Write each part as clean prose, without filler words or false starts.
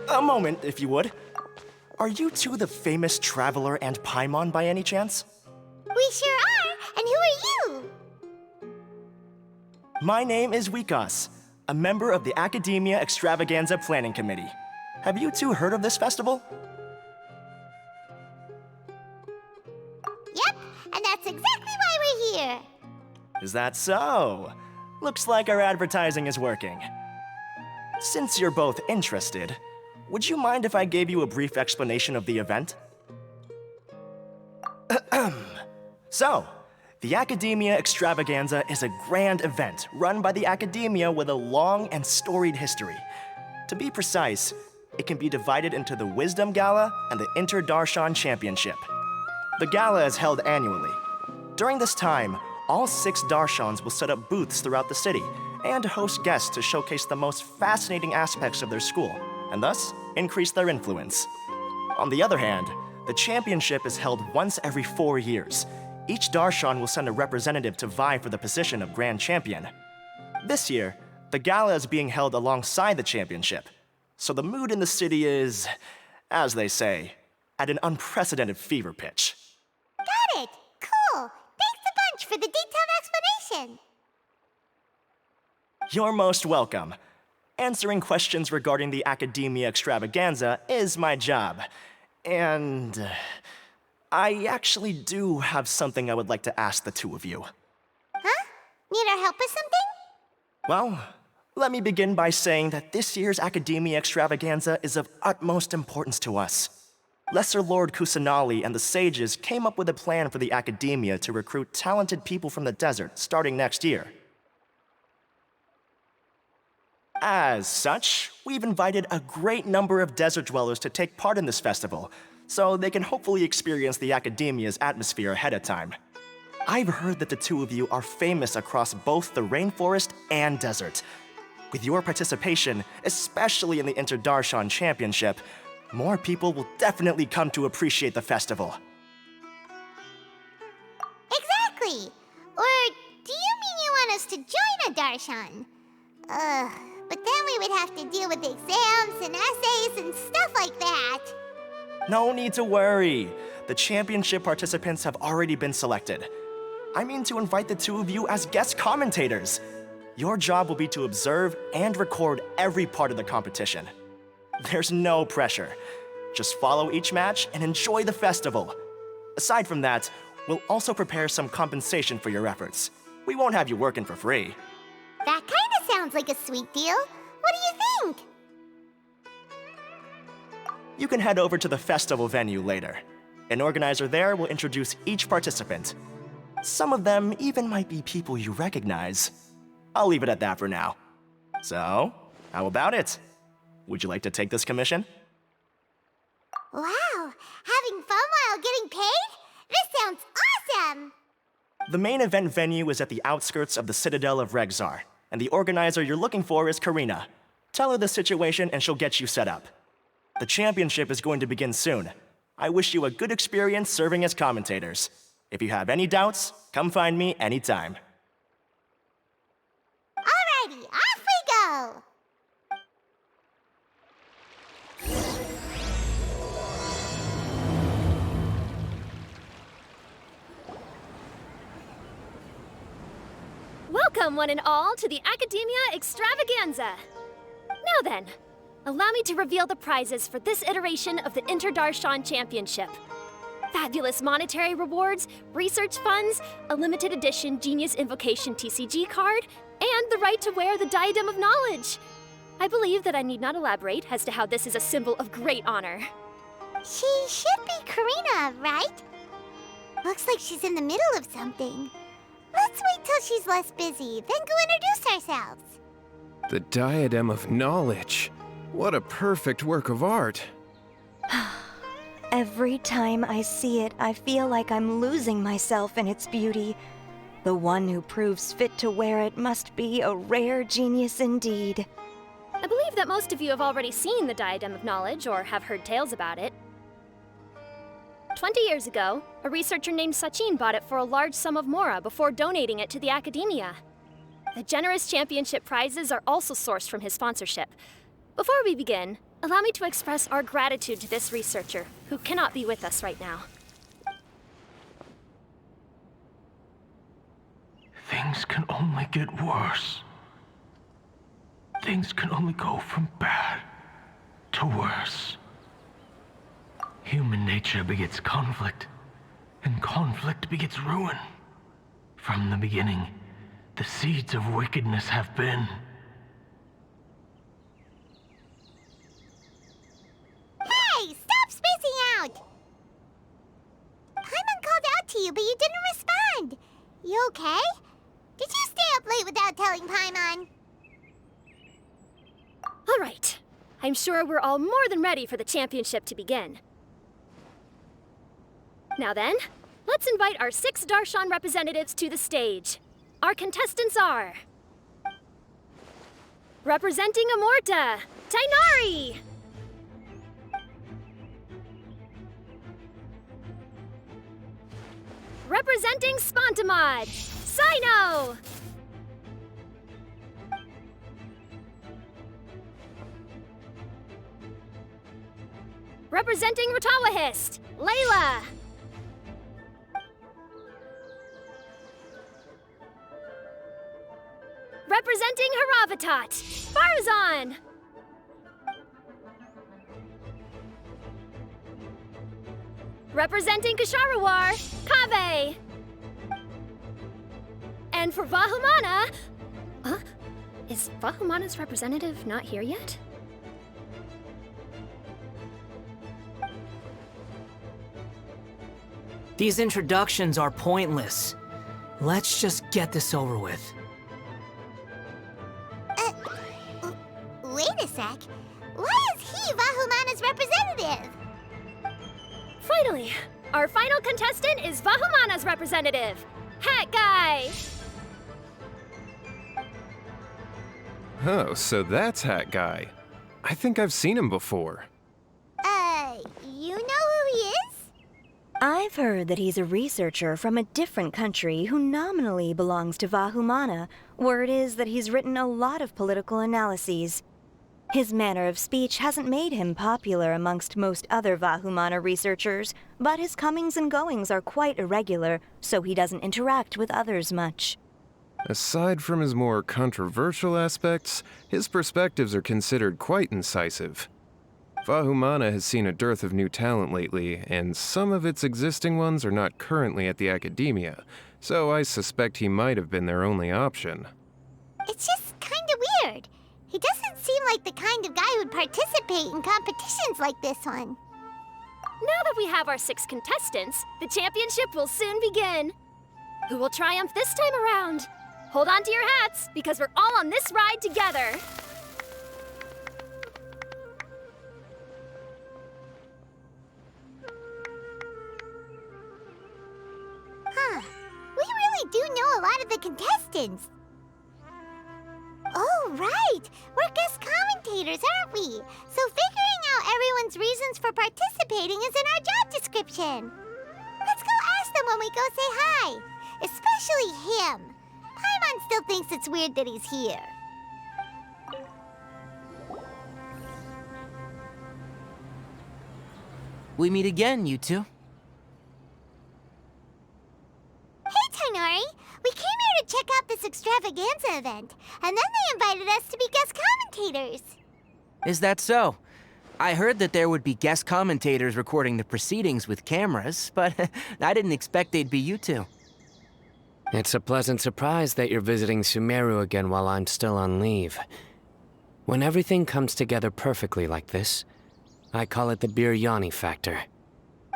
A moment, if you would. Are you two the famous Traveler and Paimon by any chance? We sure are, and who are you? My name is Wikas, a member of the Academia Extravaganza Planning Committee. Have you two heard of this festival? Yep, and that's exactly why we're here. Is that so? Looks like our advertising is working. Since you're both interested, would you mind if I gave you a brief explanation of the event? So, the Academia Extravaganza is a grand event run by the Academia with a long and storied history. To be precise, it can be divided into the Wisdom Gala and the Inter-Darshan Championship. The gala is held annually. During this time, all 6 Darshans will set up booths throughout the city and host guests to showcase the most fascinating aspects of their school, and thus increase their influence. On the other hand, the championship is held once every 4 years. Each Darshan will send a representative to vie for the position of Grand Champion. This year, the gala is being held alongside the championship, so the mood in the city is, as they say, at an unprecedented fever pitch. Got it! Cool! Thanks a bunch for the detailed explanation! You're most welcome. Answering questions regarding the Academia Extravaganza is my job. And I actually do have something I would like to ask the two of you. Huh? Need our help with something? Well, let me begin by saying that this year's Academia Extravaganza is of utmost importance to us. Lesser Lord Kusanali and the sages came up with a plan for the Academia to recruit talented people from the desert starting next year. As such, we've invited a great number of desert dwellers to take part in this festival, so they can hopefully experience the Academia's atmosphere ahead of time. I've heard that the two of you are famous across both the rainforest and desert. With your participation, especially in the Inter-Darshan Championship, more people will definitely come to appreciate the festival. Exactly! Or do you mean you want us to join a Darshan? But then we would have to deal with exams and essays and stuff like that. No need to worry. The championship participants have already been selected. I mean to invite the two of you as guest commentators. Your job will be to observe and record every part of the competition. There's no pressure. Just follow each match and enjoy the festival. Aside from that, we'll also prepare some compensation for your efforts. We won't have you working for free. That kinda sounds like a sweet deal. What do you think? You can head over to the festival venue later. An organizer there will introduce each participant. Some of them even might be people you recognize. I'll leave it at that for now. So, how about it? Would you like to take this commission? Wow! Having fun while getting paid? This sounds awesome! The main event venue is at the outskirts of the Citadel of Regzar, and the organizer you're looking for is Karina. Tell her the situation and she'll get you set up. The championship is going to begin soon. I wish you a good experience serving as commentators. If you have any doubts, come find me anytime. Alrighty, off we go! Welcome, one and all, to the Academia Extravaganza. Now then, allow me to reveal the prizes for this iteration of the Inter-Darshan Championship. Fabulous monetary rewards, research funds, a limited edition Genius Invocation TCG card, and the right to wear the Diadem of Knowledge. I believe that I need not elaborate as to how this is a symbol of great honor. She should be Karina, right? Looks like she's in the middle of something. Let's wait till she's less busy, then go introduce ourselves. The Diadem of Knowledge. What a perfect work of art. Every time I see it, I feel like I'm losing myself in its beauty. The one who proves fit to wear it must be a rare genius indeed. I believe that most of you have already seen the Diadem of Knowledge or have heard tales about it. 20 years ago, a researcher named Sachin bought it for a large sum of mora before donating it to the Academia. The generous championship prizes are also sourced from his sponsorship. Before we begin, allow me to express our gratitude to this researcher, who cannot be with us right now. Things can only get worse. Things can only go from bad to worse. Human nature begets conflict, and conflict begets ruin. From the beginning, the seeds of wickedness have been. Hey, stop spacing out! Paimon called out to you, but you didn't respond. You okay? Did you stay up late without telling Paimon? All right. I'm sure we're all more than ready for the championship to begin. Now then, let's invite our 6 Darshan representatives to the stage. Our contestants are... representing Amorta, Tainari! Representing Spontamod, Sino! Representing Ratawahist, Layla! Representing Haravatat, Farzan! Representing Kasharawar, Kaveh! And for Vahumana... Is Vahumana's representative not here yet? These introductions are pointless. Let's just get this over with. Wait a sec. Why is he Vahumana's representative? Finally, our final contestant is Vahumana's representative, Hat Guy! Oh, so that's Hat Guy. I think I've seen him before. You know who he is? I've heard that he's a researcher from a different country who nominally belongs to Vahumana. Word is that he's written a lot of political analyses. His manner of speech hasn't made him popular amongst most other Vahumana researchers, but his comings and goings are quite irregular, so he doesn't interact with others much. Aside from his more controversial aspects, his perspectives are considered quite incisive. Vahumana has seen a dearth of new talent lately, and some of its existing ones are not currently at the academia, so I suspect he might have been their only option. It's just kinda weird. He doesn't seem like the kind of guy who'd participate in competitions like this one. Now that we have our 6 contestants, the championship will soon begin. Who will triumph this time around? Hold on to your hats, because we're all on this ride together. Huh. We really do know a lot of the contestants. Oh, right! We're guest commentators, aren't we? So figuring out everyone's reasons for participating is in our job description. Let's go ask them when we go say hi. Especially him. Paimon still thinks it's weird that he's here. We meet again, you two. Hey, Tainari! We came here to check out this extravaganza event, and then they invited us to be guest commentators. Is that so? I heard that there would be guest commentators recording the proceedings with cameras, but I didn't expect they'd be you two. It's a pleasant surprise that you're visiting Sumeru again while I'm still on leave. When everything comes together perfectly like this, I call it the biryani factor.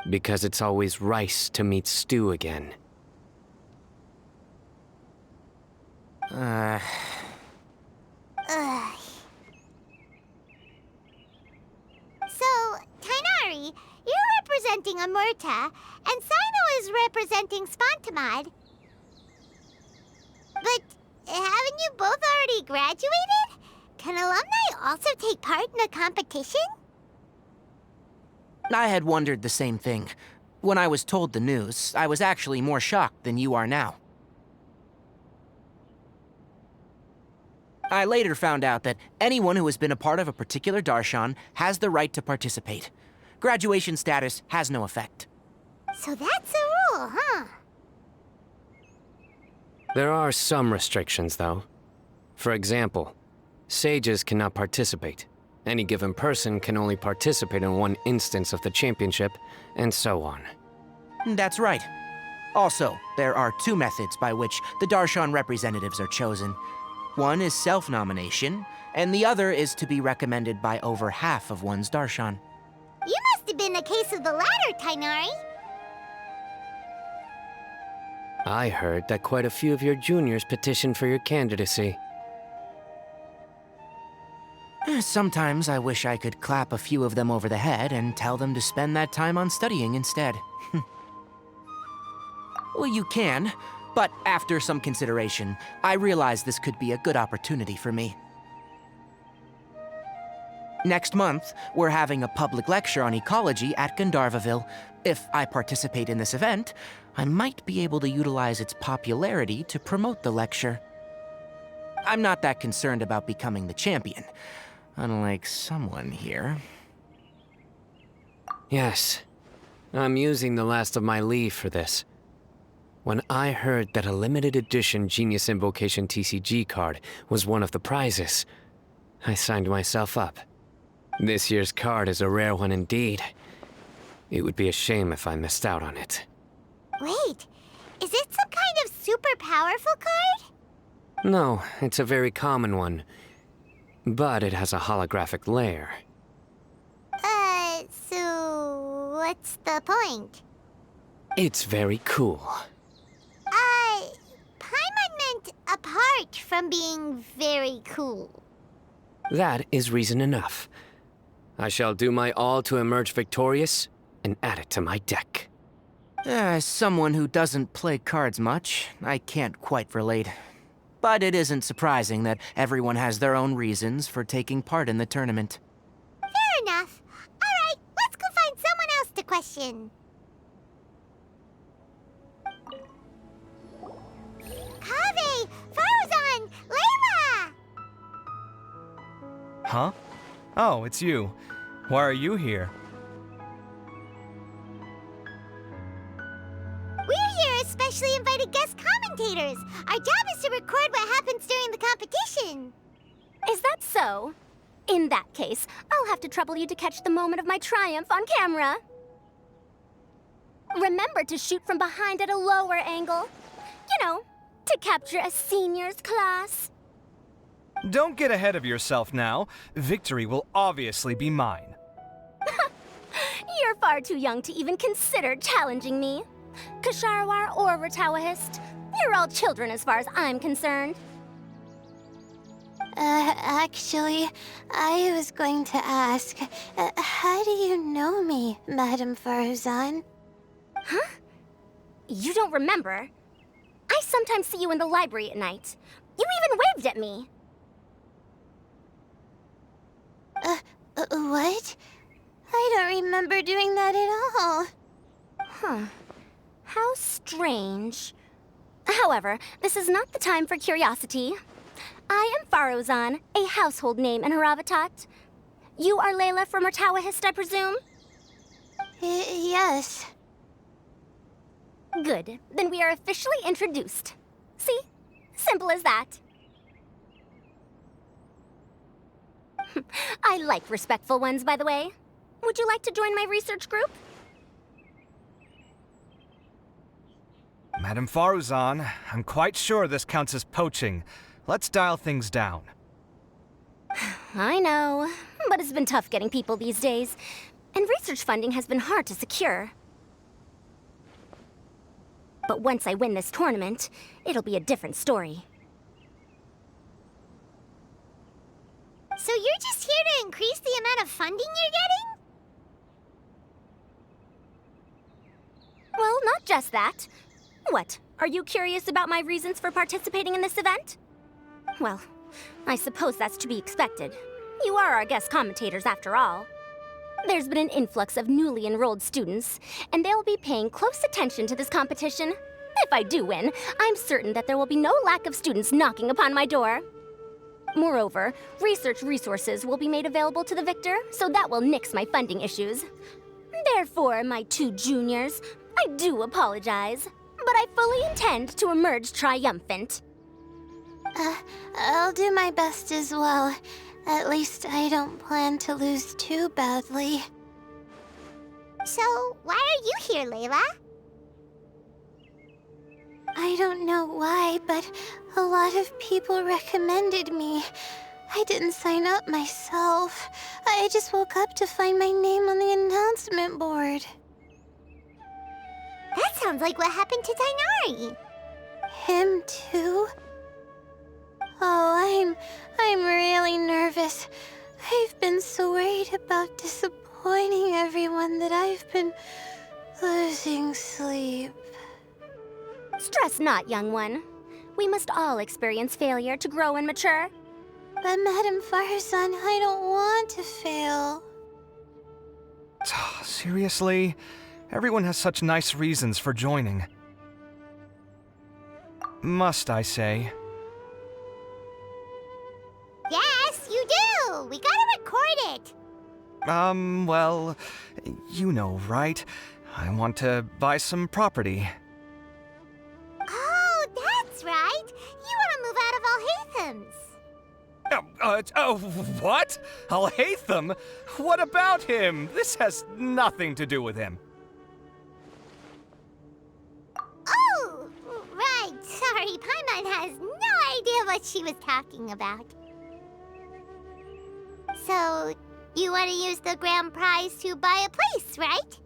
Because it's always rice to meet stew again. Ugh. So, Tainari, you're representing Amurta, and Sino is representing Spontamod. But haven't you both already graduated? Can alumni also take part in a competition? I had wondered the same thing. When I was told the news, I was actually more shocked than you are now. I later found out that anyone who has been a part of a particular darshan has the right to participate. Graduation status has no effect. So that's a rule, huh? There are some restrictions, though. For example, sages cannot participate. Any given person can only participate in one instance of the championship, and so on. That's right. Also, there are two methods by which the darshan representatives are chosen. One is self-nomination, and the other is to be recommended by over half of one's darshan. You must have been a case of the latter, Tainari. I heard that quite a few of your juniors petitioned for your candidacy. Sometimes I wish I could clap a few of them over the head and tell them to spend that time on studying instead. Well, you can, but after some consideration, I realize this could be a good opportunity for me. Next month, we're having a public lecture on ecology at Gandharvaville. If I participate in this event, I might be able to utilize its popularity to promote the lecture. I'm not that concerned about becoming the champion, unlike someone here. Yes, I'm using the last of my leave for this. When I heard that a limited edition Genius Invocation TCG card was one of the prizes, I signed myself up. This year's card is a rare one indeed. It would be a shame if I missed out on it. Wait, is it some kind of super powerful card? No, it's a very common one. But it has a holographic layer. So what's the point? It's very cool. Paimon meant apart from being very cool. That is reason enough. I shall do my all to emerge victorious and add it to my deck. As someone who doesn't play cards much, I can't quite relate. But it isn't surprising that everyone has their own reasons for taking part in the tournament. Fair enough. All right, let's go find someone else to question. Kaveh, Faruzan, Layla! Huh? Oh, it's you. Why are you here? We're here as specially invited guest commentators. Our job is to record what happens during the competition. Is that so? In that case, I'll have to trouble you to catch the moment of my triumph on camera. Remember to shoot from behind at a lower angle. You know, to capture a seniors class. Don't get ahead of yourself now. Victory will obviously be mine. You're far too young to even consider challenging me. Kasharawar or Ratawahist, you're all children as far as I'm concerned. Actually, I was going to ask, how do you know me, Madam Faruzan? Huh? You don't remember? I sometimes see you in the library at night. You even waved at me. What? I don't remember doing that at all. Huh. How strange. However, this is not the time for curiosity. I am Faruzan, a household name in Haravatat. You are Layla from Ratawahist, I presume? Yes. Good. Then we are officially introduced. See? Simple as that. I like respectful ones, by the way. Would you like to join my research group? Madam Faruzan, I'm quite sure this counts as poaching. Let's dial things down. I know, but it's been tough getting people these days. And research funding has been hard to secure. But once I win this tournament, it'll be a different story. So you're just here to increase the amount of funding you're getting? Well, not just that. What, are you curious about my reasons for participating in this event? Well, I suppose that's to be expected. You are our guest commentators after all. There's been an influx of newly enrolled students, and they'll be paying close attention to this competition. If I do win, I'm certain that there will be no lack of students knocking upon my door. Moreover, research resources will be made available to the victor, so that will nix my funding issues. Therefore, my two juniors, I do apologize, but I fully intend to emerge triumphant. I'll do my best as well. At least I don't plan to lose too badly. So, why are you here, Layla? I don't know why, but a lot of people recommended me. I didn't sign up myself. I just woke up to find my name on the announcement board. That sounds like what happened to Dainari. Him too? Oh, I'm really nervous. I've been so worried about disappointing everyone that I've been losing sleep. Stress not, young one. We must all experience failure to grow and mature. But Madame Farzan, I don't want to fail. Seriously? Everyone has such nice reasons for joining. Must I say? Yes, you do! We gotta record it! Well, you know, right? I want to buy some property. Oh, that's right! You want to move out of Alhatham's. What? Alhaitham? What about him? This has nothing to do with him. Oh, right. Sorry, Paimon has no idea what she was talking about. So, you want to use the grand prize to buy a place, right?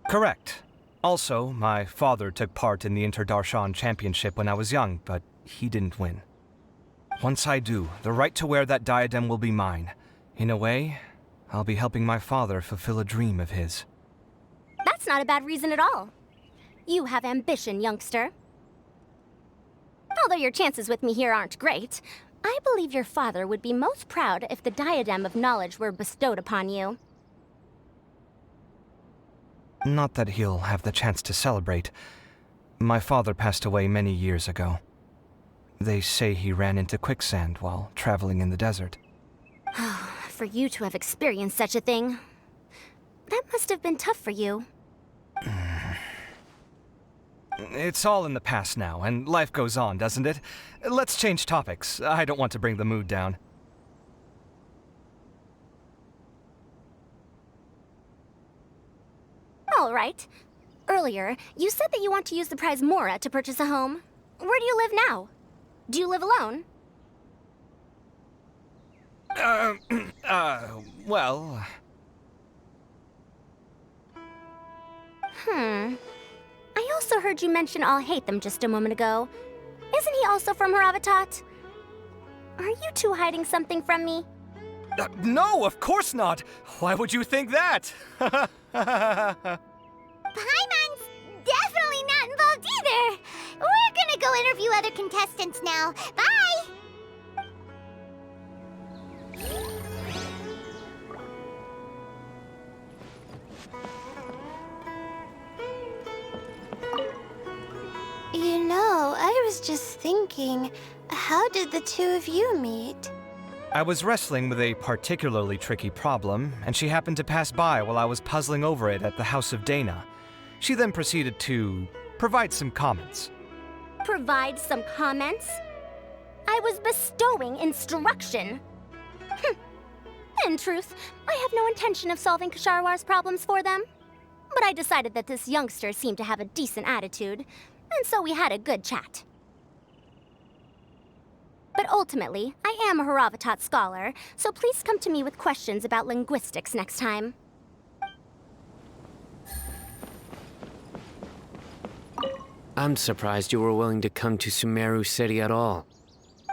Correct. Also, my father took part in the Interdarshan Championship when I was young, but he didn't win. Once I do, the right to wear that diadem will be mine. In a way, I'll be helping my father fulfill a dream of his. That's not a bad reason at all. You have ambition, youngster. Although your chances with me here aren't great, I believe your father would be most proud if the diadem of knowledge were bestowed upon you. Not that he'll have the chance to celebrate. My father passed away many years ago. They say he ran into quicksand while traveling in the desert. For you to have experienced such a thing, that must have been tough for you. It's all in the past now, and life goes on, doesn't it? Let's change topics. I don't want to bring the mood down. All right. Earlier, you said that you want to use the prize Mora to purchase a home. Where do you live now? Do you live alone? Well... I also heard you mention Alhaitham just a moment ago. Isn't he also from Haravatat? Are you two hiding something from me? No, of course not! Why would you think that? Paimon's definitely not involved either. We're gonna go interview other contestants now. Bye! You know, I was just thinking, how did the two of you meet? I was wrestling with a particularly tricky problem, and she happened to pass by while I was puzzling over it at the House of Dana. She then proceeded to provide some comments. Provide some comments? I was bestowing instruction. In truth, I have no intention of solving Kasharwar's problems for them. But I decided that this youngster seemed to have a decent attitude, and so we had a good chat. But ultimately, I am a Haravatat scholar, so please come to me with questions about linguistics next time. I'm surprised you were willing to come to Sumeru City at all.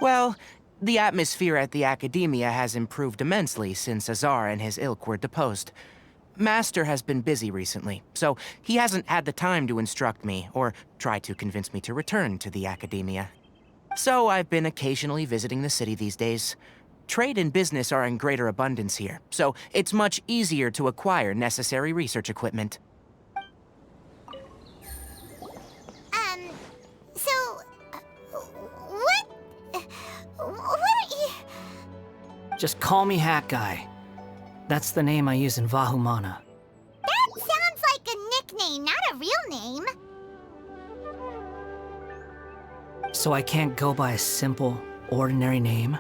Well, the atmosphere at the Academia has improved immensely since Azar and his ilk were deposed. Master has been busy recently, so he hasn't had the time to instruct me or try to convince me to return to the Academia. So I've been occasionally visiting the city these days. Trade and business are in greater abundance here, so it's much easier to acquire necessary research equipment. So, Just call me Hat Guy. That's the name I use in Vahumana. That sounds like a nickname, not a real name. So I can't go by a simple, ordinary name?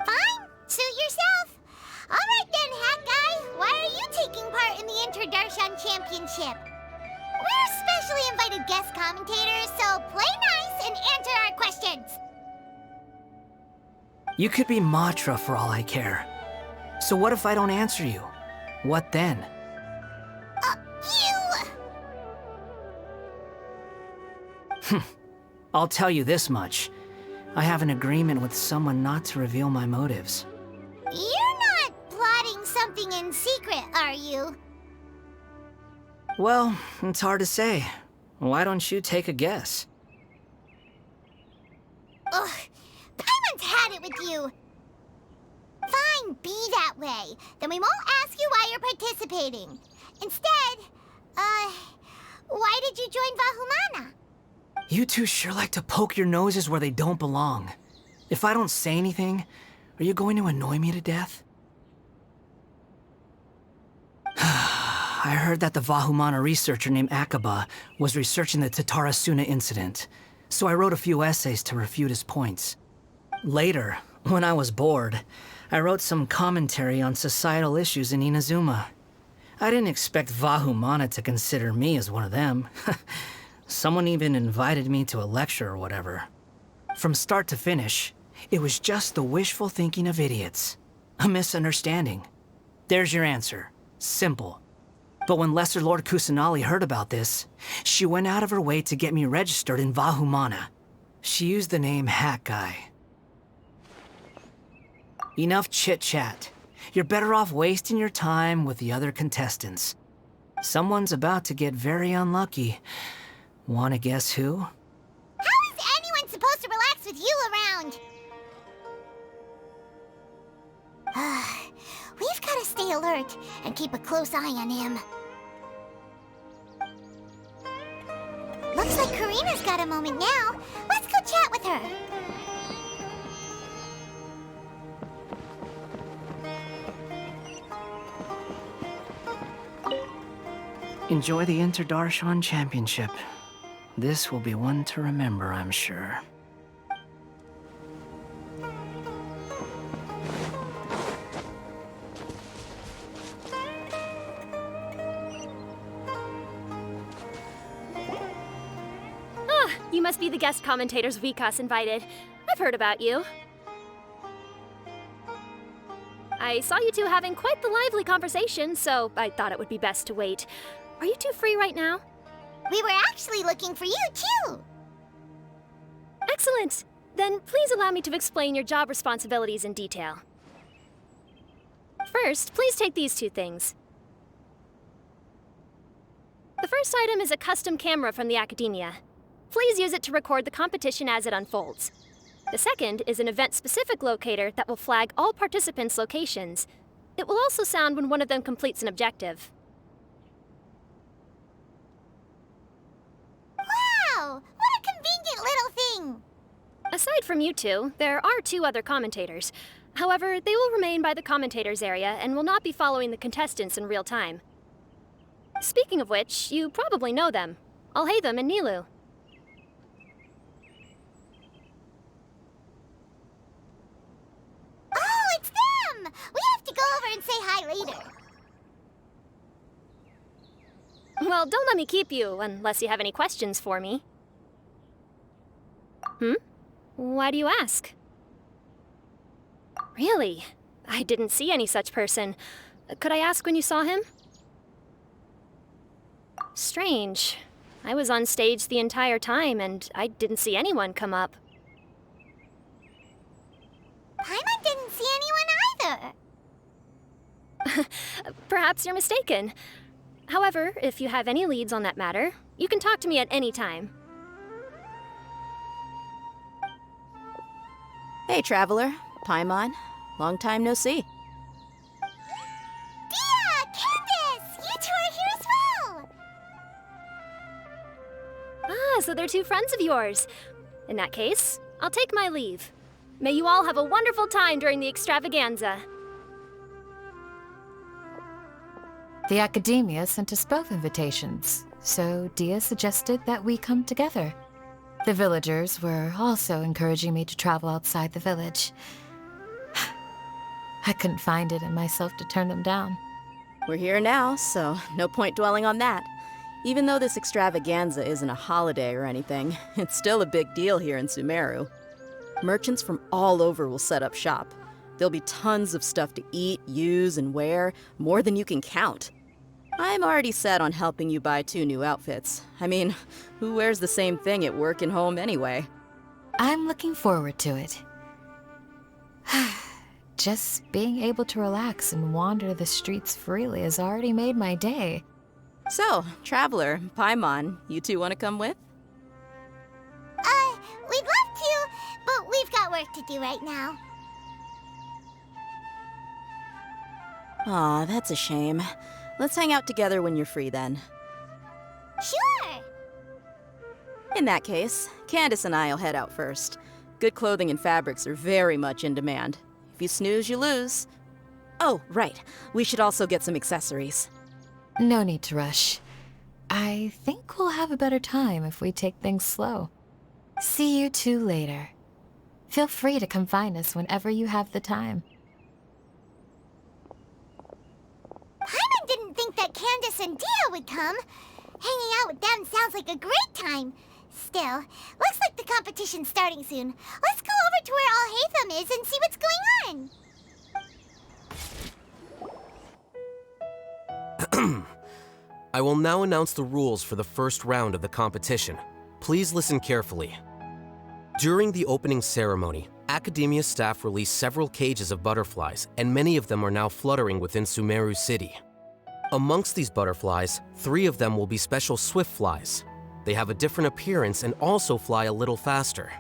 Fine, suit yourself. All right then, Hat Guy. Why are you taking part in the Interdarshan Championship? We're specially invited guest commentators, so play nice and answer our questions. You could be Matra for all I care. So what if I don't answer you? What then? I'll tell you this much. I have an agreement with someone not to reveal my motives. You're not plotting something in secret, are you? Well, it's hard to say. Why don't you take a guess? Ugh, Paimon's had it with you. Fine, be that way. Then we won't ask you why you're participating. Instead, why did you join Vahumana? You two sure like to poke your noses where they don't belong. If I don't say anything, are you going to annoy me to death? I heard that the Vahumana researcher named Akaba was researching the Tatarasuna incident, so I wrote a few essays to refute his points. Later, when I was bored, I wrote some commentary on societal issues in Inazuma. I didn't expect Vahumana to consider me as one of them. Someone even invited me to a lecture or whatever. From start to finish, it was just the wishful thinking of idiots. A misunderstanding. There's your answer. Simple. But when Lesser Lord Kusanali heard about this, she went out of her way to get me registered in Vahumana. She used the name Hat Guy. Enough chit-chat. You're better off wasting your time with the other contestants. Someone's about to get very unlucky. Wanna guess who? How is anyone supposed to relax with you around? We've got to stay alert and keep a close eye on him. Looks like Karina's got a moment now. Let's go chat with her. Enjoy the Interdarshan Championship. This will be one to remember, I'm sure. You must be the guest commentators Vikas invited. I've heard about you. I saw you two having quite the lively conversation, so I thought it would be best to wait. Are you two free right now? We were actually looking for you, too. Excellent. Then please allow me to explain your job responsibilities in detail. First, please take these two things. The first item is a custom camera from the Academia. Please use it to record the competition as it unfolds. The second is an event-specific locator that will flag all participants' locations. It will also sound when one of them completes an objective. Wow! What a convenient little thing! Aside from you two, there are two other commentators. However, they will remain by the commentators area and will not be following the contestants in real time. Speaking of which, you probably know them. Alhaitham and Nilu. Oh, it's them! We have to go over and say hi later. Well, don't let me keep you, unless you have any questions for me. Why do you ask? Really? I didn't see any such person. Could I ask when you saw him? Strange. I was on stage the entire time, and I didn't see anyone come up. Paimon didn't see anyone either. Perhaps you're mistaken. However, if you have any leads on that matter, you can talk to me at any time. Hey, Traveler. Paimon. Long time no see. Dia! Candace! You two are here as well! Ah, so they're two friends of yours. In that case, I'll take my leave. May you all have a wonderful time during the extravaganza. The Academia sent us both invitations, so Dia suggested that we come together. The villagers were also encouraging me to travel outside the village. I couldn't find it in myself to turn them down. We're here now, so no point dwelling on that. Even though this extravaganza isn't a holiday or anything, it's still a big deal here in Sumeru. Merchants from all over will set up shop. There'll be tons of stuff to eat, use, and wear, more than you can count. I'm already set on helping you buy 2 new outfits. I mean, who wears the same thing at work and home anyway? I'm looking forward to it. Just being able to relax and wander the streets freely has already made my day. So, Traveler, Paimon, you two want to come with? We'd love to, but we've got work to do right now. Aw, that's a shame. Let's hang out together when you're free then. Sure! In that case, Candace and I'll head out first. Good clothing and fabrics are very much in demand. If you snooze, you lose. Oh, right. We should also get some accessories. No need to rush. I think we'll have a better time if we take things slow. See you two later. Feel free to come find us whenever you have the time. Paimon didn't think that Candace and Dia would come. Hanging out with them sounds like a great time. Still, looks like the competition's starting soon. Let's go over to where Alhaitham is and see what's going on. I will now announce the rules for the first round of the competition. Please listen carefully. During the opening ceremony, Academia staff released several cages of butterflies, and many of them are now fluttering within Sumeru City. Amongst these butterflies, 3 of them will be special swift flies. They have a different appearance and also fly a little faster.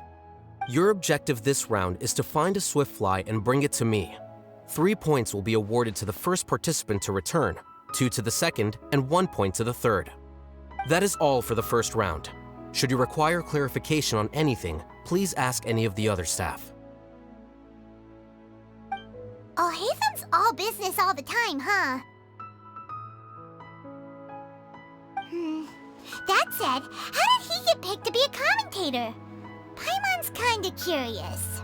Your objective this round is to find a swift fly and bring it to me. 3 points will be awarded to the first participant to return, 2 to the second, and 1 point to the third. That is all for the first round. Should you require clarification on anything, please ask any of the other staff. Alhaitham's all business all the time, huh? That said, how did he get picked to be a commentator? Paimon's kinda curious.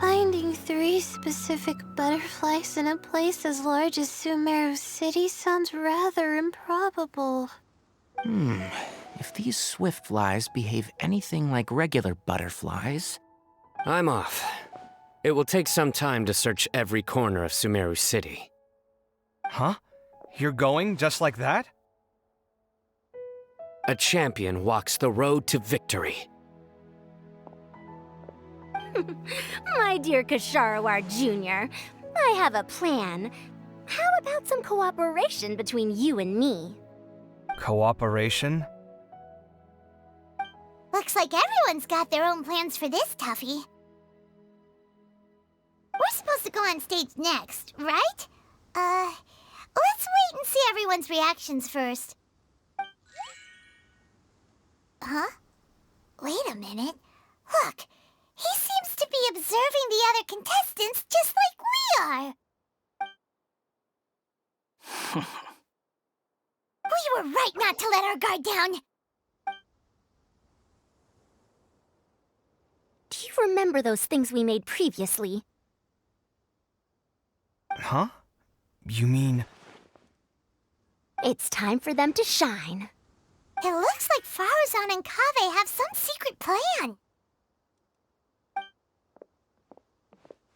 Finding 3 specific butterflies in a place as large as Sumeru City sounds rather improbable. If these swift flies behave anything like regular butterflies... I'm off. It will take some time to search every corner of Sumeru City. Huh? You're going just like that? A champion walks the road to victory. My dear Kasharawar Jr., I have a plan. How about some cooperation between you and me? Cooperation? Looks like everyone's got their own plans for this toughie. We're supposed to go on stage next, right? Let's wait and see everyone's reactions first. Huh? Wait a minute. Look, he seems to be observing the other contestants just like we are. We were right not to let our guard down. Do you remember those things we made previously? Huh? You mean... It's time for them to shine. It looks like Faruzan and Kaveh have some secret plan.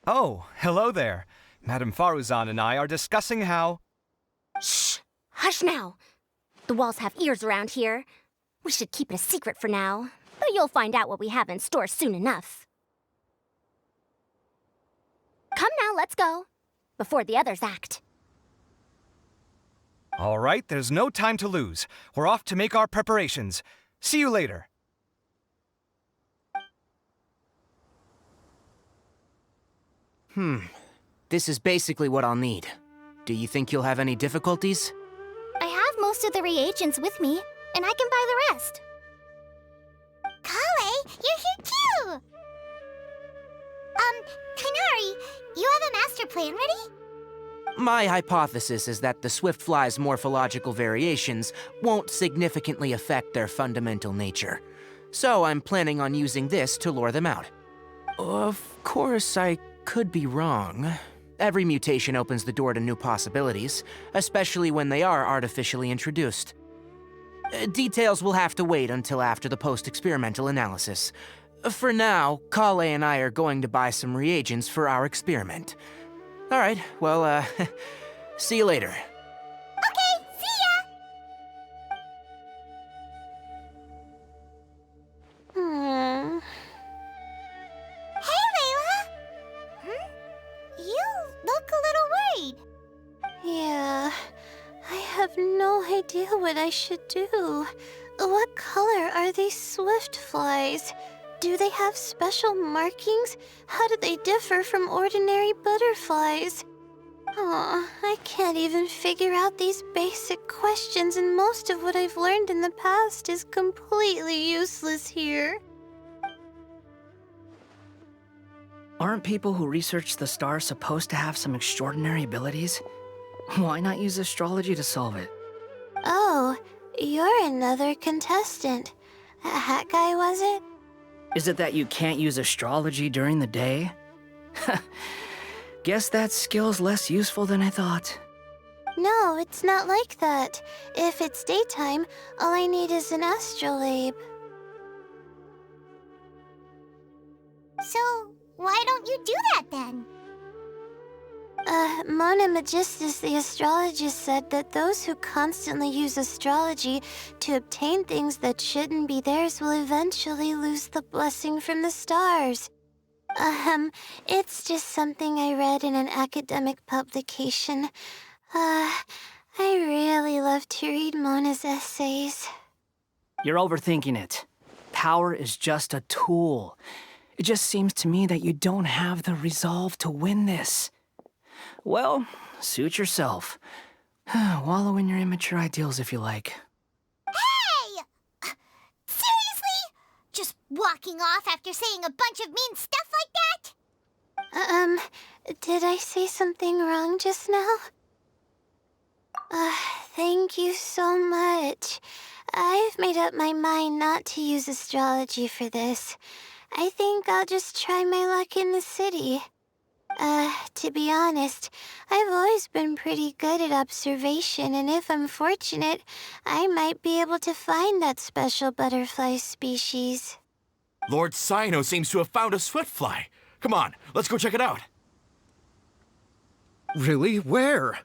Oh, hello there. Madame Faruzan and I are discussing how... Shh! Hush now! The walls have ears around here. We should keep it a secret for now, but you'll find out what we have in store soon enough. Come now, let's go. Before the others act. All right, there's no time to lose. We're off to make our preparations. See you later. This is basically what I'll need. Do you think you'll have any difficulties? I have most of the reagents with me, and I can buy the rest. Kale, you're here too! plan ready? My hypothesis is that the Swiftfly's morphological variations won't significantly affect their fundamental nature. So I'm planning on using this to lure them out. Of course, I could be wrong. Every mutation opens the door to new possibilities, especially when they are artificially introduced. Details will have to wait until after the post-experimental analysis. For now, Kale and I are going to buy some reagents for our experiment. All right, well, see you later. Okay, see ya! Hey, Layla! You look a little worried. Yeah, I have no idea what I should do. What color are these swift flies? Do they have special markings? How do they differ from ordinary butterflies? Aw, I can't even figure out these basic questions, and most of what I've learned in the past is completely useless here. Aren't people who research the stars supposed to have some extraordinary abilities? Why not use astrology to solve it? Oh, you're another contestant. A hat guy, was it? Is it that you can't use astrology during the day? Guess that skill's less useful than I thought. No, it's not like that. If it's daytime, all I need is an astrolabe. So, why don't you do that then? Mona Magistus, the astrologist, said that those who constantly use astrology to obtain things that shouldn't be theirs will eventually lose the blessing from the stars. It's just something I read in an academic publication. I really love to read Mona's essays. You're overthinking it. Power is just a tool. It just seems to me that you don't have the resolve to win this. Well, suit yourself. Wallow in your immature ideals if you like. Hey! Seriously? Just walking off after saying a bunch of mean stuff like that? Did I say something wrong just now? Thank you so much. I've made up my mind not to use astrology for this. I think I'll just try my luck in the city. To be honest, I've always been pretty good at observation, and if I'm fortunate, I might be able to find that special butterfly species. Lord Cyno seems to have found a swiftfly. Come on, let's go check it out. Really? Where?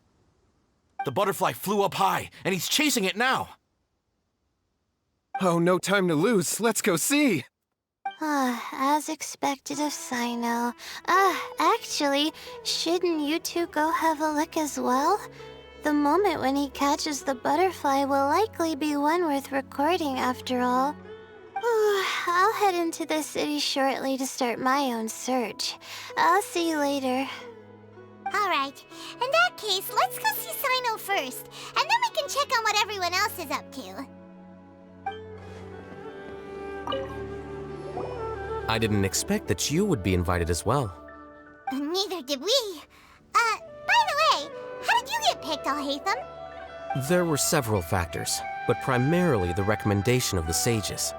The butterfly flew up high, and he's chasing it now. Oh, no time to lose. Let's go see. As expected of Cyno. Actually, shouldn't you two go have a look as well? The moment when he catches the butterfly will likely be one worth recording after all. I'll head into the city shortly to start my own search. I'll see you later. Alright, in that case, let's go see Cyno first, and then we can check on what everyone else is up to. I didn't expect that you would be invited as well. Neither did we. By the way, how did you get picked, Alhaitham? There were several factors, but primarily the recommendation of the sages.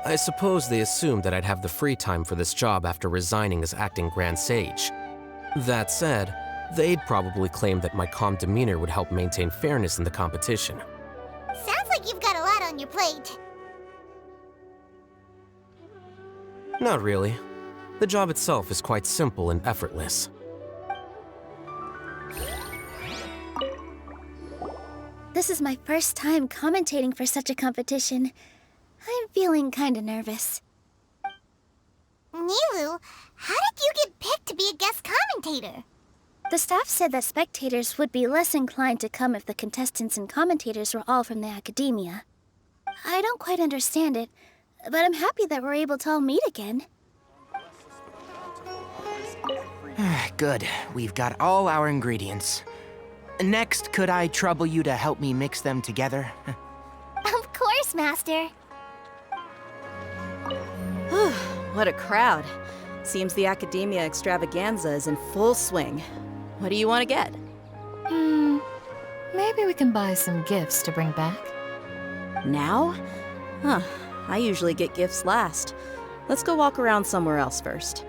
I suppose they assumed that I'd have the free time for this job after resigning as acting Grand Sage. That said, they'd probably claim that my calm demeanor would help maintain fairness in the competition. Sounds like you've got a lot on your plate. Not really. The job itself is quite simple and effortless. This is my first time commentating for such a competition. I'm feeling kinda nervous. Nilu, how did you get picked to be a guest commentator? The staff said that spectators would be less inclined to come if the contestants and commentators were all from the academia. I don't quite understand it, but I'm happy that we're able to all meet again. Good. We've got all our ingredients. Next, could I trouble you to help me mix them together? Of course, Master. What a crowd. Seems the Academia extravaganza is in full swing. What do you want to get? Maybe we can buy some gifts to bring back. Now? Huh. I usually get gifts last. Let's go walk around somewhere else first.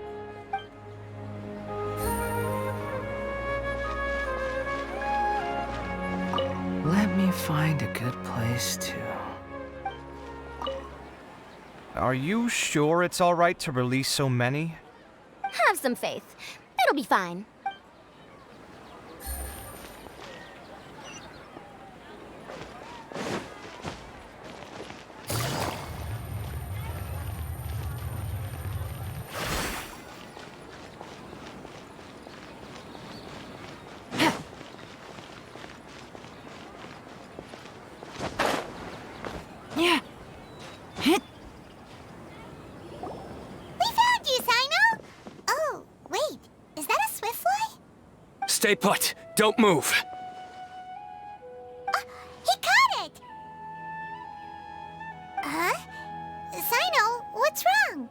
Let me find a good place to... Are you sure it's all right to release so many? Have some faith. It'll be fine. Yeah. We found you, Sino! Oh, wait. Is that a swift fly? Stay put. Don't move. He caught it! Huh? Sino, what's wrong?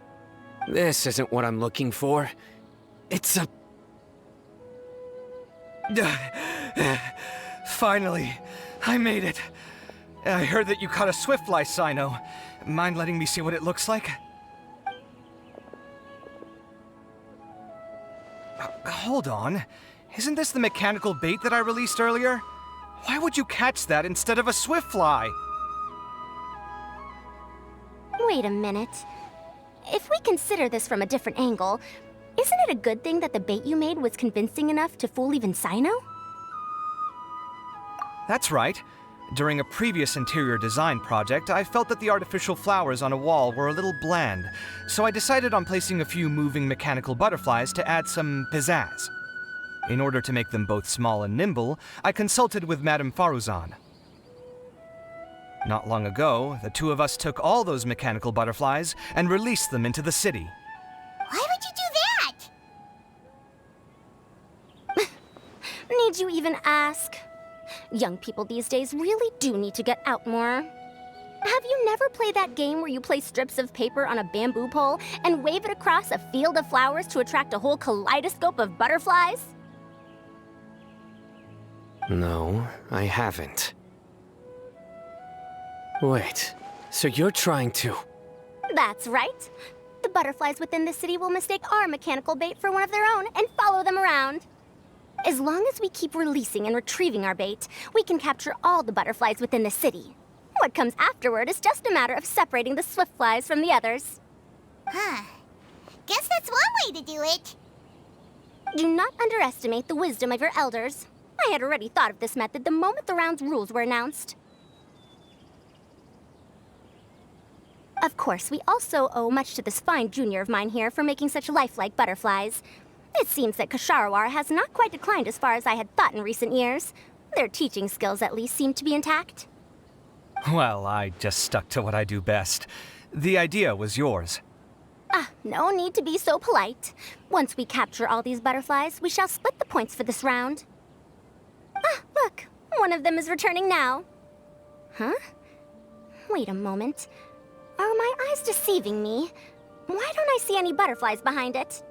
This isn't what I'm looking for. It's a... Finally, I made it. I heard that you caught a swiftfly, Sino. Mind letting me see what it looks like? Hold on. Isn't this the mechanical bait that I released earlier? Why would you catch that instead of a swiftfly? Wait a minute. If we consider this from a different angle, isn't it a good thing that the bait you made was convincing enough to fool even Sino? That's right. During a previous interior design project, I felt that the artificial flowers on a wall were a little bland, so I decided on placing a few moving mechanical butterflies to add some pizzazz. In order to make them both small and nimble, I consulted with Madame Faruzan. Not long ago, the two of us took all those mechanical butterflies and released them into the city. Why would you do that? Need you even ask? Young people these days really do need to get out more. Have you never played that game where you place strips of paper on a bamboo pole and wave it across a field of flowers to attract a whole kaleidoscope of butterflies? No, I haven't. Wait, so you're trying to... That's right. The butterflies within the city will mistake our mechanical bait for one of their own and follow them around. As long as we keep releasing and retrieving our bait, we can capture all the butterflies within the city. What comes afterward is just a matter of separating the swift flies from the others. Huh. Guess that's one way to do it. Do not underestimate the wisdom of your elders. I had already thought of this method the moment the round's rules were announced. Of course, we also owe much to this fine junior of mine here for making such lifelike butterflies. It seems that Kasharawar has not quite declined as far as I had thought in recent years. Their teaching skills at least seem to be intact. Well, I just stuck to what I do best. The idea was yours. No need to be so polite. Once we capture all these butterflies, we shall split the points for this round. Look, one of them is returning now. Huh? Wait a moment. Are my eyes deceiving me? Why don't I see any butterflies behind it?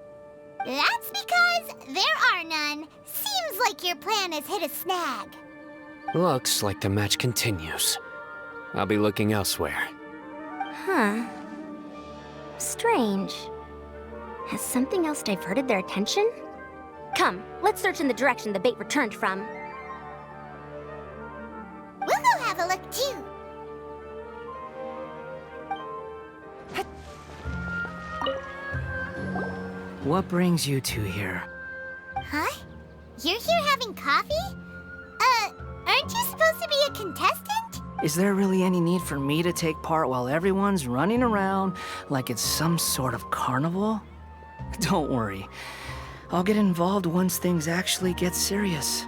That's because there are none. Seems like your plan has hit a snag. Looks like the match continues. I'll be looking elsewhere. Huh. Strange. Has something else diverted their attention? Come, let's search in the direction the bait returned from. We'll go have a look too. What brings you two here? Huh? You're here having coffee? Aren't you supposed to be a contestant? Is there really any need for me to take part while everyone's running around like it's some sort of carnival? Don't worry. I'll get involved once things actually get serious.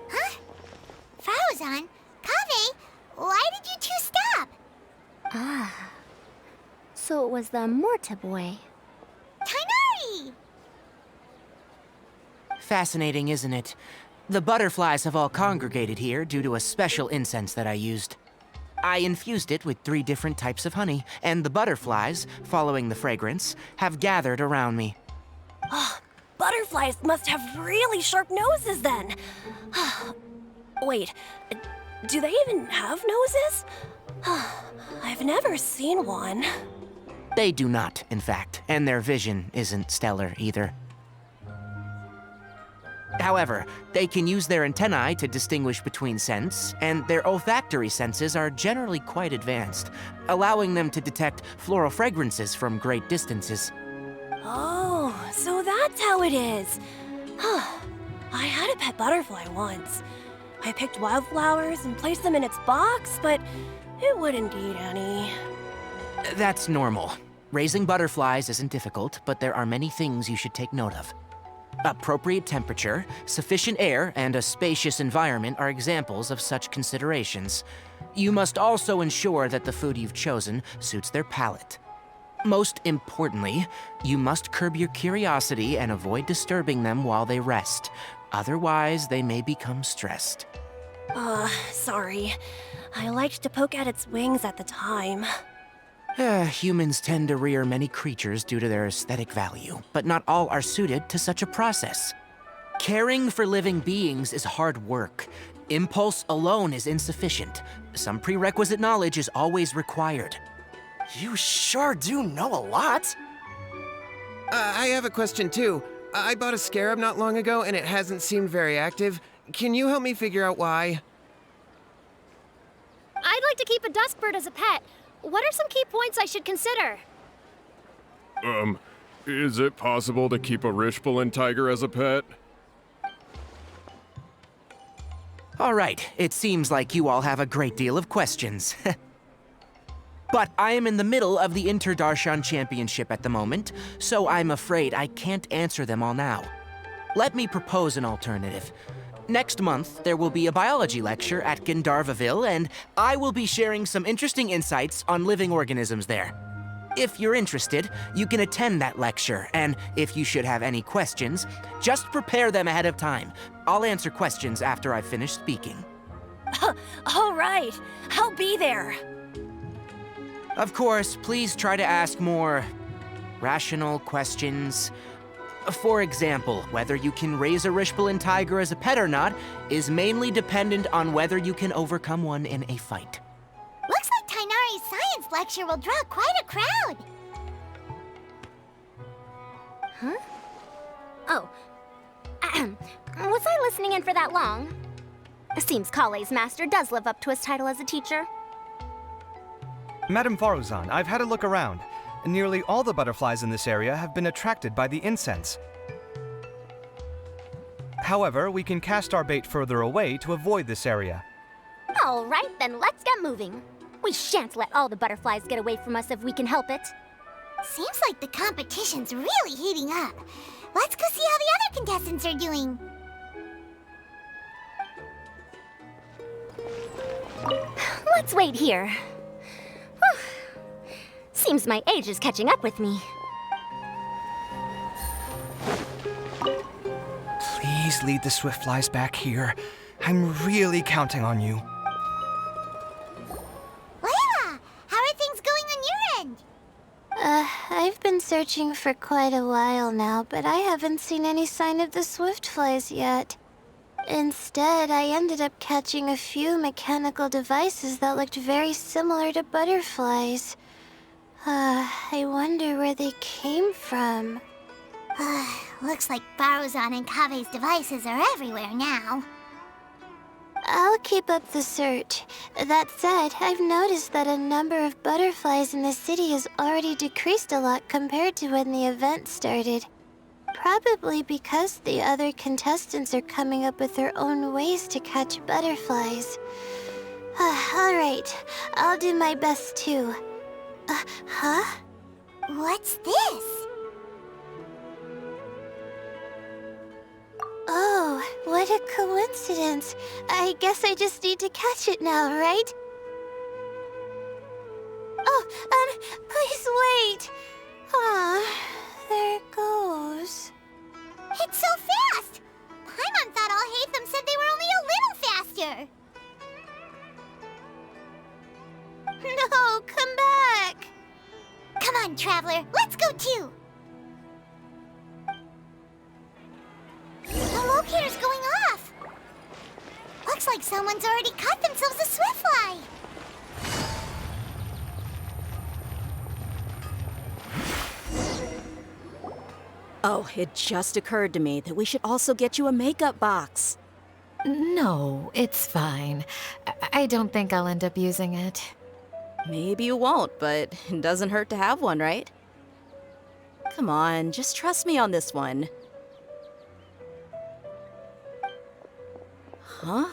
Huh? Faruzan? Kaveh? Why did you two stop? So it was the Morta boy. Tainari! Fascinating, isn't it? The butterflies have all congregated here due to a special incense that I used. I infused it with 3 different types of honey, and the butterflies, following the fragrance, have gathered around me. Butterflies must have really sharp noses then. Wait, do they even have noses? I've never seen one. They do not, in fact, and their vision isn't stellar either. However, they can use their antennae to distinguish between scents, and their olfactory senses are generally quite advanced, allowing them to detect floral fragrances from great distances. Oh, so that's how it is. I had a pet butterfly once. I picked wildflowers and placed them in its box, but it wouldn't eat any. That's normal. Raising butterflies isn't difficult, but there are many things you should take note of. Appropriate temperature, sufficient air, and a spacious environment are examples of such considerations. You must also ensure that the food you've chosen suits their palate. Most importantly, you must curb your curiosity and avoid disturbing them while they rest. Otherwise, they may become stressed. Sorry. I liked to poke at its wings at the time. Humans tend to rear many creatures due to their aesthetic value, but not all are suited to such a process. Caring for living beings is hard work. Impulse alone is insufficient. Some prerequisite knowledge is always required. You sure do know a lot. I have a question too. I bought a scarab not long ago and it hasn't seemed very active. Can you help me figure out why? I'd like to keep a duskbird as a pet. What are some key points I should consider? Is it possible to keep a Rishbalin tiger as a pet? All right, it seems like you all have a great deal of questions. But I am in the middle of the Inter-Darshan Championship at the moment, so I'm afraid I can't answer them all now. Let me propose an alternative. Next month, there will be a biology lecture at Gandharvaville, and I will be sharing some interesting insights on living organisms there. If you're interested, you can attend that lecture, and if you should have any questions, just prepare them ahead of time. I'll answer questions after I've finished speaking. All right, I'll be there. Of course, please try to ask more rational questions. For example, whether you can raise a Rishbalin tiger as a pet or not is mainly dependent on whether you can overcome one in a fight. Looks like Tainari's science lecture will draw quite a crowd. Huh? Oh. Was I listening in for that long? Seems Kale's master does live up to his title as a teacher. Madame Faruzan, I've had a look around. Nearly all the butterflies in this area have been attracted by the incense. However, we can cast our bait further away to avoid this area. All right, then let's get moving. We shan't let all the butterflies get away from us if we can help it. Seems like the competition's really heating up. Let's go see how the other contestants are doing. Let's wait here. Whew. Seems my age is catching up with me. Please lead the Swiftflies back here. I'm really counting on you. Layla, how are things going on your end? I've been searching for quite a while now, but I haven't seen any sign of the Swiftflies yet. Instead, I ended up catching a few mechanical devices that looked very similar to butterflies. I wonder where they came from. Looks like Faruzan and Kave's devices are everywhere now. I'll keep up the search. That said, I've noticed that a number of butterflies in the city has already decreased a lot compared to when the event started. Probably because the other contestants are coming up with their own ways to catch butterflies. All right, I'll do my best too. Huh? What's this? Oh, what a coincidence. I guess I just need to catch it now, right? Oh, please wait. Aw, there it goes. It's so fast! Paimon thought all Hatham said they were only a little faster. No, come back. Come on, Traveler, let's go too. someone's already cut themselves a swiftfly. Oh, it just occurred to me that we should also get you a makeup box. No, it's fine. I don't think I'll end up using it. Maybe you won't, but it doesn't hurt to have one, right? Come on, just trust me on this one. Huh?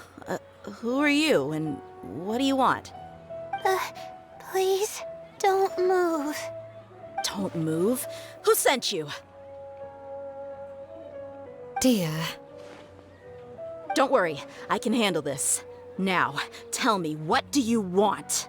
Who are you, and what do you want? Please, don't move. Don't move? Who sent you? Dia. Don't worry, I can handle this. Now, tell me, what do you want?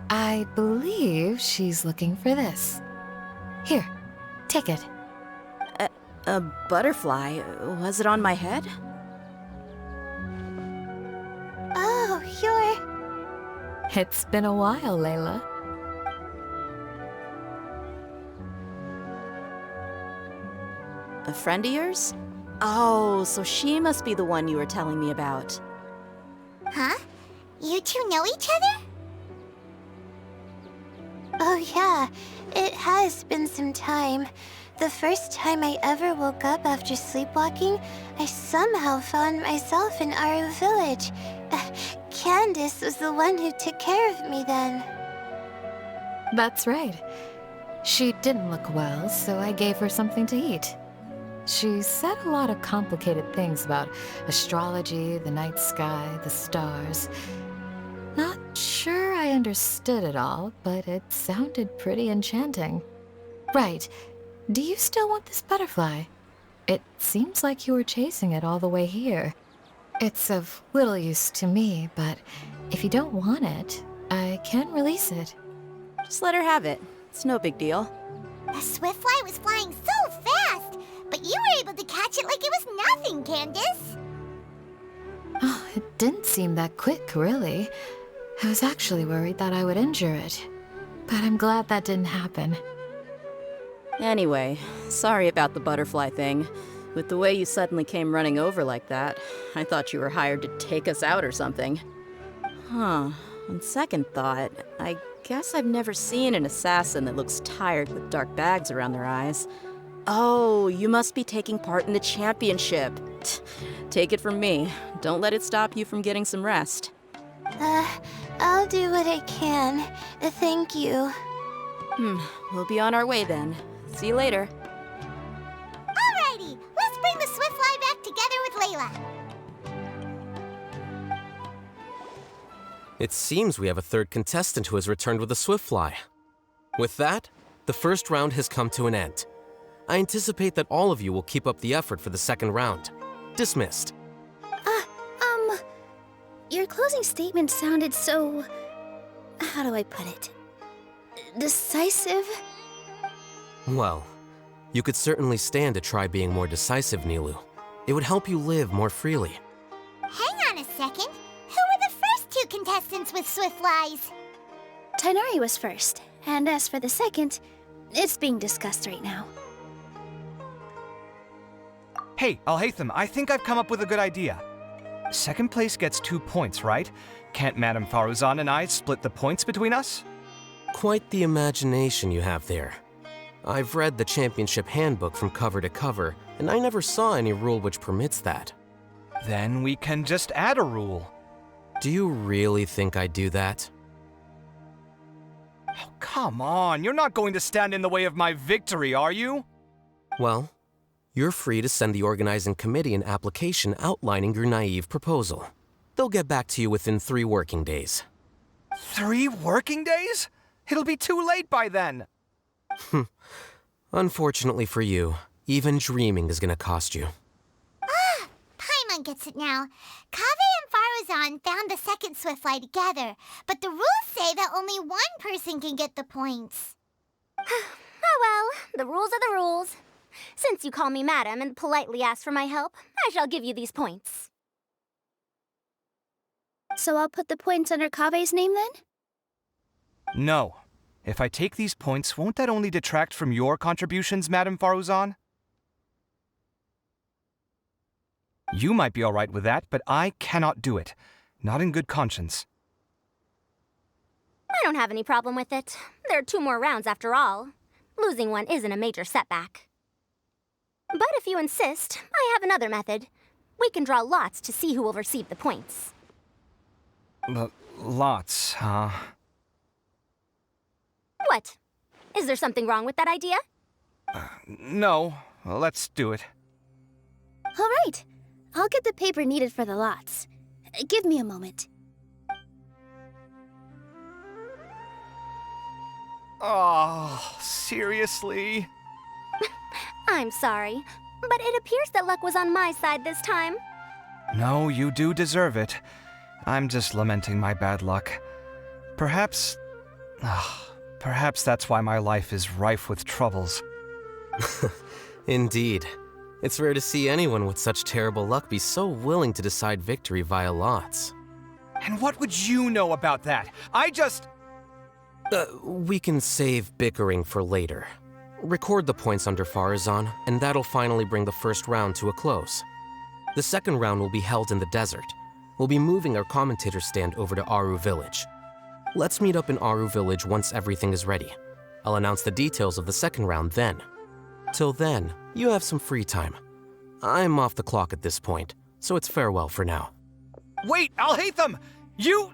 I believe she's looking for this. Here, take it. A butterfly? Was it on my head? Oh, you're... It's been a while, Layla. A friend of yours? Oh, so she must be the one you were telling me about. Huh? You two know each other? Oh yeah, it has been some time. The first time I ever woke up after sleepwalking, I somehow found myself in Aru village. Candace was the one who took care of me then. That's right. She didn't look well, so I gave her something to eat. She said a lot of complicated things about astrology, the night sky, the stars. Not sure I understood it all, but it sounded pretty enchanting. Right. Do you still want this butterfly? It seems like you were chasing it all the way here. It's of little use to me, but if you don't want it, I can release it. Just let her have it. It's no big deal. The swiftfly was flying so fast, but you were able to catch it like it was nothing, Candace. Oh, it didn't seem that quick, really. I was actually worried that I would injure it, but I'm glad that didn't happen. Anyway, sorry about the butterfly thing. With the way you suddenly came running over like that, I thought you were hired to take us out or something. Huh. On second thought, I guess I've never seen an assassin that looks tired with dark bags around their eyes. Oh, you must be taking part in the championship. Take it from me. Don't let it stop you from getting some rest. I'll do what I can. Thank you. We'll be on our way then. See you later. Alrighty, let's bring the swiftfly back together with Layla. It seems we have a third contestant who has returned with a swiftfly. With that, the first round has come to an end. I anticipate that all of you will keep up the effort for the second round. Dismissed. Your closing statement sounded so... how do I put it? Decisive? Well, you could certainly stand to try being more decisive, Nilu. It would help you live more freely. Hang on a second. Who were the first two contestants with swiftflies? Tainari was first, and as for the second, it's being discussed right now. Hey, Alhaitham, I think I've come up with a good idea. Second place gets 2 points, right? Can't Madame Faruzan and I split the points between us? Quite the imagination you have there. I've read the championship handbook from cover to cover, and I never saw any rule which permits that. Then we can just add a rule. Do you really think I'd do that? Oh, come on, you're not going to stand in the way of my victory, are you? Well, you're free to send the organizing committee an application outlining your naive proposal. They'll get back to you within 3 working days. 3 working days? It'll be too late by then. Unfortunately for you, even dreaming is gonna cost you. Paimon gets it now. Kaveh and Faruzan found the second swiftfly together, but the rules say that only one person can get the points. Oh well, the rules are the rules. Since you call me madam and politely ask for my help, I shall give you these points. So I'll put the points under Kave's name then? No. If I take these points, won't that only detract from your contributions, Madame Faruzan? You might be all right with that, but I cannot do it. Not in good conscience. I don't have any problem with it. There are 2 more rounds after all. Losing one isn't a major setback. But if you insist, I have another method. We can draw lots to see who will receive the points. Lots, huh? What? Is there something wrong with that idea? No. Well, let's do it. All right. I'll get the paper needed for the lots. Give me a moment. Oh, seriously? I'm sorry, but it appears that luck was on my side this time. No, you do deserve it. I'm just lamenting my bad luck. Perhaps that's why my life is rife with troubles. Indeed. It's rare to see anyone with such terrible luck be so willing to decide victory via lots. And what would you know about that? We can save bickering for later. Record the points under Faruzan, and that'll finally bring the first round to a close. The second round will be held in the desert. We'll be moving our commentator stand over to Aru Village. Let's meet up in Aru Village once everything is ready. I'll announce the details of the second round then. Till then, you have some free time. I'm off the clock at this point, so it's farewell for now. Wait, I'll hate them! You...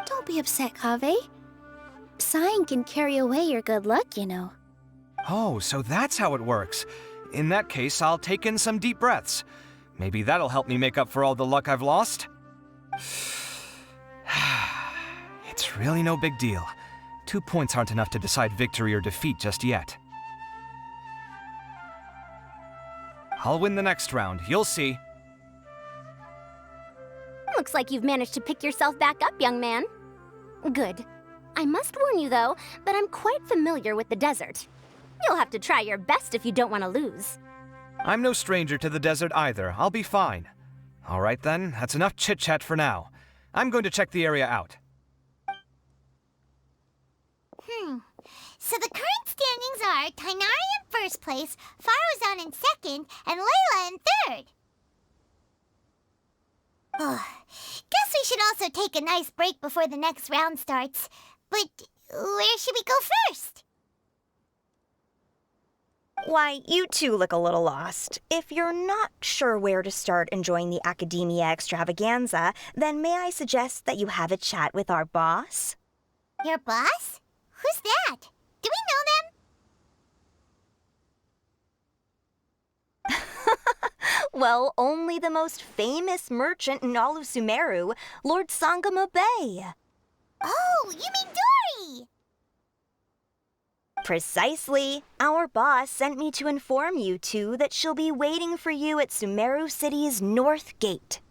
Don't be upset, Kaveh. Sighing can carry away your good luck, you know. Oh, so that's how it works. In that case, I'll take in some deep breaths. Maybe that'll help me make up for all the luck I've lost. It's really no big deal. 2 points aren't enough to decide victory or defeat just yet. I'll win the next round, you'll see. Looks like you've managed to pick yourself back up, young man. Good. I must warn you, though, that I'm quite familiar with the desert. You'll have to try your best if you don't want to lose. I'm no stranger to the desert either. I'll be fine. All right then, that's enough chit-chat for now. I'm going to check the area out. So the current standings are Tainari in first place, Faruzan in second, and Layla in third. Guess we should also take a nice break before the next round starts. But where should we go first? Why, you two look a little lost. If you're not sure where to start enjoying the Academia extravaganza, then may I suggest that you have a chat with our boss? Your boss? Who's that? Do we know them? Well, only the most famous merchant in all of Sumeru, Lord Sangamo Bay. Oh, you mean Dory! Precisely. Our boss sent me to inform you two that she'll be waiting for you at Sumeru City's North Gate.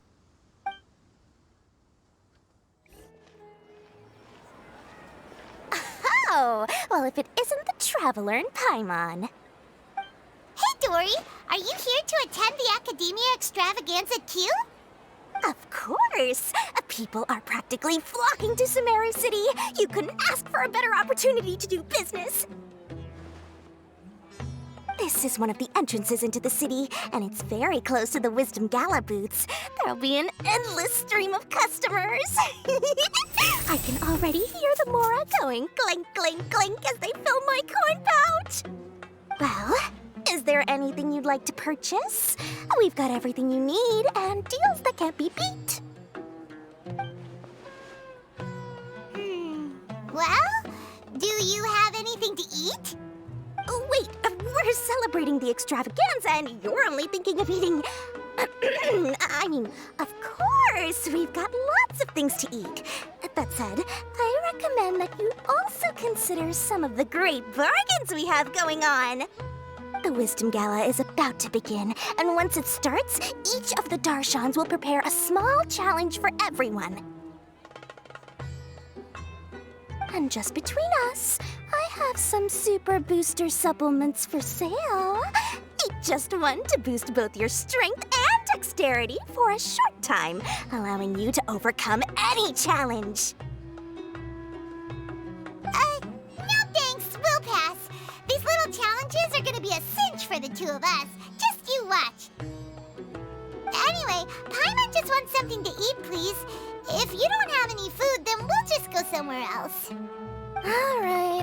Oh, well, if it isn't the Traveler in Paimon. Hey, Dory! Are you here to attend the Academia extravaganza too? Of course! People are practically flocking to Sumeru City. You couldn't ask for a better opportunity to do business. This is one of the entrances into the city, and it's very close to the Wisdom Gala booths. There'll be an endless stream of customers. I can already hear the Mora going clink, clink, clink as they fill my coin pouch. Well, is there anything you'd like to purchase? We've got everything you need and deals that can't be beat. Well, do you have anything to eat? Oh, wait, we're celebrating the extravaganza and you're only thinking of eating... I mean, of course, we've got lots of things to eat. That said, I recommend that you also consider some of the great bargains we have going on. The Wisdom Gala is about to begin, and once it starts, each of the Darshans will prepare a small challenge for everyone. And just between us, I have some super booster supplements for sale. Eat just one to boost both your strength and dexterity for a short time, allowing you to overcome any challenge. No thanks, we'll pass. These little challenges are gonna be a cinch for the two of us. Just you watch. Anyway, Paimon just wants something to eat, please. If you don't have any food, then we'll just go somewhere else. All right.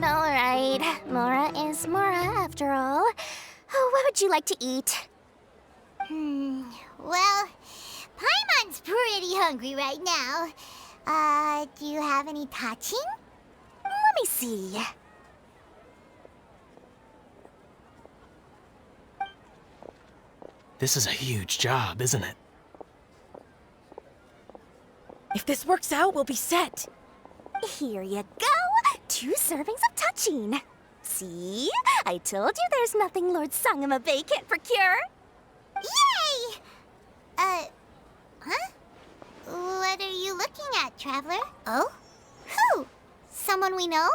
Mora is Mora, after all. Oh, what would you like to eat? Well, Paimon's pretty hungry right now. Do you have any touching? Let me see. This is a huge job, isn't it? If this works out, we'll be set. Here you go. 2 servings of touching. See? I told you there's nothing Lord Sangamabe can't procure. Yay! Huh? What are you looking at, Traveler? Oh? Who? Someone we know?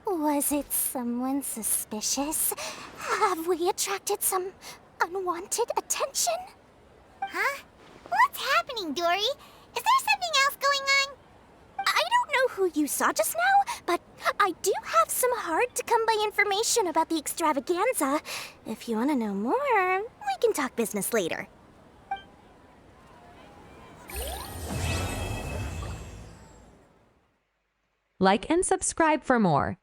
Was it someone suspicious? Have we attracted some unwanted attention? Huh? What's happening, Dory? Is there something else going on? I don't know who you saw just now, but I do have some hard-to-come-by information about the extravaganza. If you want to know more, we can talk business later. Like and subscribe for more.